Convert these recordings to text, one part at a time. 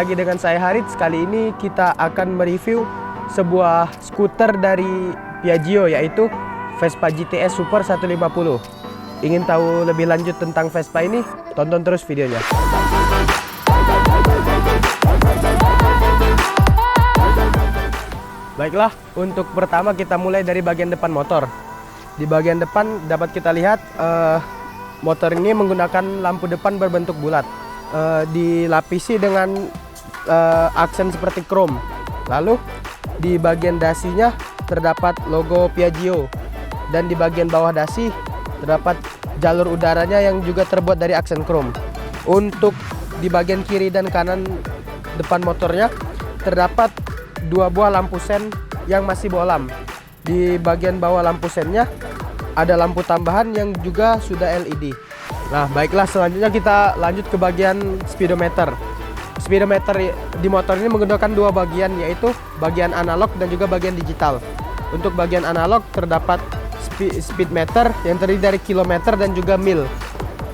Lagi dengan saya Harits. Kali ini kita akan mereview sebuah skuter dari Piaggio, yaitu Vespa GTS Super 150. Ingin tahu lebih lanjut tentang Vespa ini? Tonton terus videonya. Baiklah, untuk pertama kita mulai dari bagian depan motor. Di bagian depan dapat kita lihat motor ini menggunakan lampu depan berbentuk bulat, dilapisi dengan aksen seperti chrome. Lalu di bagian dasinya terdapat logo Piaggio, dan di bagian bawah dasi terdapat jalur udaranya yang juga terbuat dari aksen chrome. Untuk di bagian kiri dan kanan depan motornya terdapat dua buah lampu sen yang masih bolam. Di bagian bawah lampu sennya ada lampu tambahan yang juga sudah LED. Nah, baiklah, selanjutnya kita lanjut ke bagian speedometer. Speedometer di motor ini menggunakan dua bagian, yaitu bagian analog dan juga bagian digital. Untuk bagian analog terdapat speedometer yang terdiri dari kilometer dan juga mil.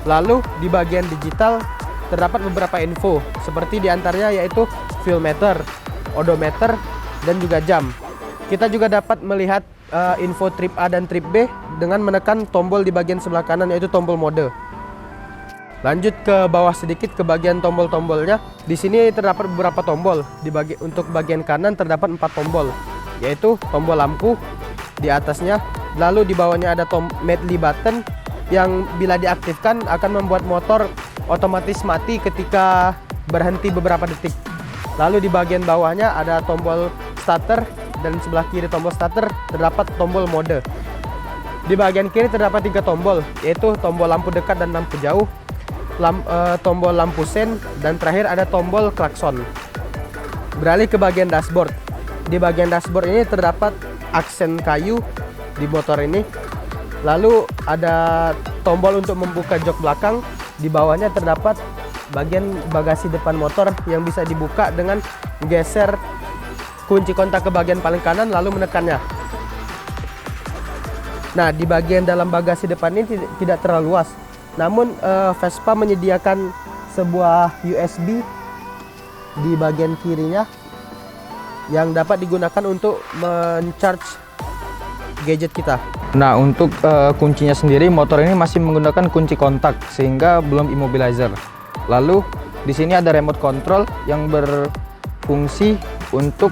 Lalu di bagian digital terdapat beberapa info, seperti diantaranya yaitu fuel meter, odometer, dan juga jam. Kita juga dapat melihat info trip A dan trip B dengan menekan tombol di bagian sebelah kanan, yaitu tombol mode. Lanjut ke bawah sedikit ke bagian tombol-tombolnya. Di sini terdapat beberapa tombol. Untuk bagian kanan terdapat 4 tombol, yaitu tombol lampu di atasnya. Lalu di bawahnya ada medley button yang bila diaktifkan akan membuat motor otomatis mati ketika berhenti beberapa detik. Lalu di bagian bawahnya ada tombol starter, dan sebelah kiri tombol starter terdapat tombol mode. Di bagian kiri terdapat 3 tombol, yaitu tombol lampu dekat dan lampu jauh, tombol lampu sen, dan terakhir ada tombol klakson. Beralih ke bagian dashboard. Di bagian dashboard ini terdapat aksen kayu di motor ini. Lalu ada tombol untuk membuka jok belakang. Di bawahnya terdapat bagian bagasi depan motor yang bisa dibuka dengan geser kunci kontak ke bagian paling kanan lalu menekannya. Nah, di bagian dalam bagasi depan ini tidak terlalu luas. Namun Vespa menyediakan sebuah USB di bagian kirinya yang dapat digunakan untuk men-charge gadget kita. Nah, untuk kuncinya sendiri motor ini masih menggunakan kunci kontak sehingga belum immobilizer. Lalu di sini ada remote control yang berfungsi untuk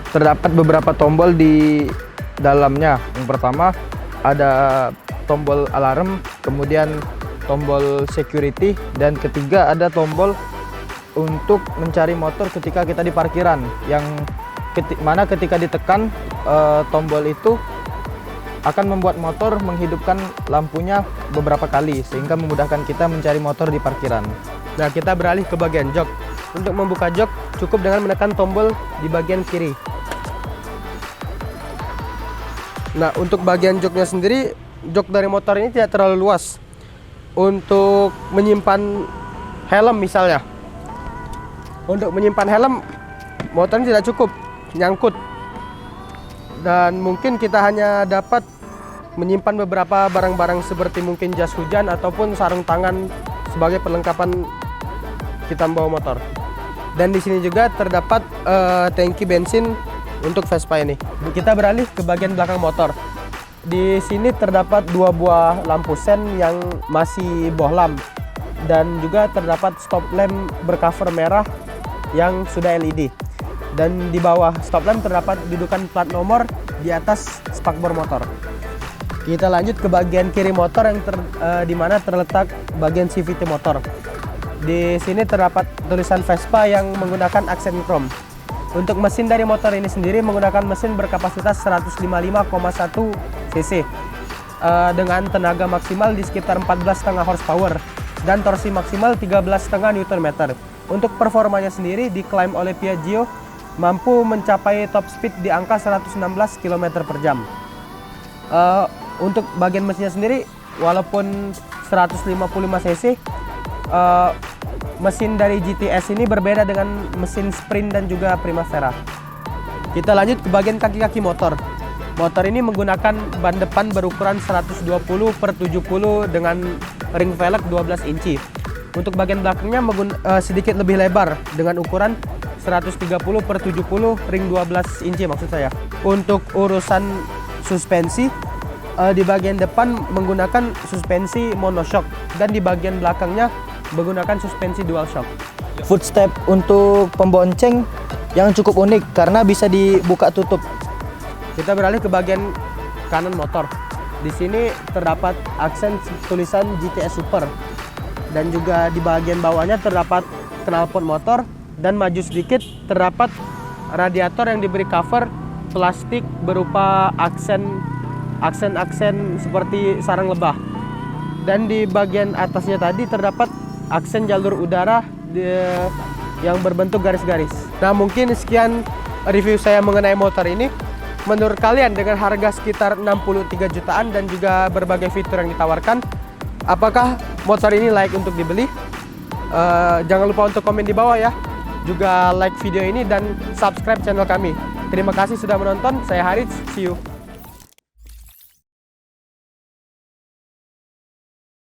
terdapat beberapa tombol di dalamnya. Yang pertama ada tombol alarm, kemudian tombol security, dan ketiga ada tombol untuk mencari motor ketika kita di parkiran, yang mana ketika ditekan tombol itu akan membuat motor menghidupkan lampunya beberapa kali sehingga memudahkan kita mencari motor di parkiran. Nah, kita beralih ke bagian jok. Untuk membuka jok cukup dengan menekan tombol di bagian kiri. Nah, untuk bagian joknya sendiri, jok dari motor ini tidak terlalu luas. Untuk menyimpan helm misalnya, untuk menyimpan helm motor ini tidak cukup, nyangkut. Dan mungkin kita hanya dapat menyimpan beberapa barang-barang seperti mungkin jas hujan ataupun sarung tangan sebagai perlengkapan kita membawa motor. Dan di sini juga terdapat tangki bensin untuk Vespa ini. Kita beralih ke bagian belakang motor. Di sini terdapat 2 buah lampu sen yang masih bohlam, dan juga terdapat stop lamp bercover merah yang sudah LED. Dan di bawah stop lamp terdapat dudukan plat nomor di atas spakbor motor. Kita lanjut ke bagian kiri motor yang di mana terletak bagian CVT motor. Di sini terdapat tulisan Vespa yang menggunakan aksen chrome. Untuk mesin dari motor ini sendiri menggunakan mesin berkapasitas 155,1 cc dengan tenaga maksimal di sekitar 14,5 horsepower dan torsi maksimal 13,5 Nm. Untuk performanya sendiri diklaim oleh Piaggio mampu mencapai top speed di angka 116 km per jam. Untuk bagian mesinnya sendiri, walaupun 155 cc, mesin dari GTS ini berbeda dengan mesin Sprint dan juga Primavera. Kita lanjut ke bagian kaki-kaki motor. Motor ini menggunakan ban depan berukuran 120/70 dengan ring velg 12 inci. Untuk bagian belakangnya sedikit lebih lebar dengan ukuran 130/70 ring 12 inci maksud saya. Untuk urusan suspensi, di bagian depan menggunakan suspensi monoshock dan di bagian belakangnya menggunakan suspensi dual shock. Footstep untuk pembonceng yang cukup unik karena bisa dibuka tutup. Kita beralih ke bagian kanan motor. Di sini terdapat aksen tulisan GTS Super dan juga di bagian bawahnya terdapat knalpot motor, dan maju sedikit terdapat radiator yang diberi cover plastik berupa aksen seperti sarang lebah. Dan di bagian atasnya tadi terdapat aksen jalur udara yang berbentuk garis-garis. Nah, mungkin sekian review saya mengenai motor ini. Menurut kalian dengan harga sekitar 63 jutaan dan juga berbagai fitur yang ditawarkan, apakah motor ini layak untuk dibeli? Jangan lupa untuk komen di bawah ya. Juga like video ini dan subscribe channel kami. Terima kasih sudah menonton. Saya Harits, see you.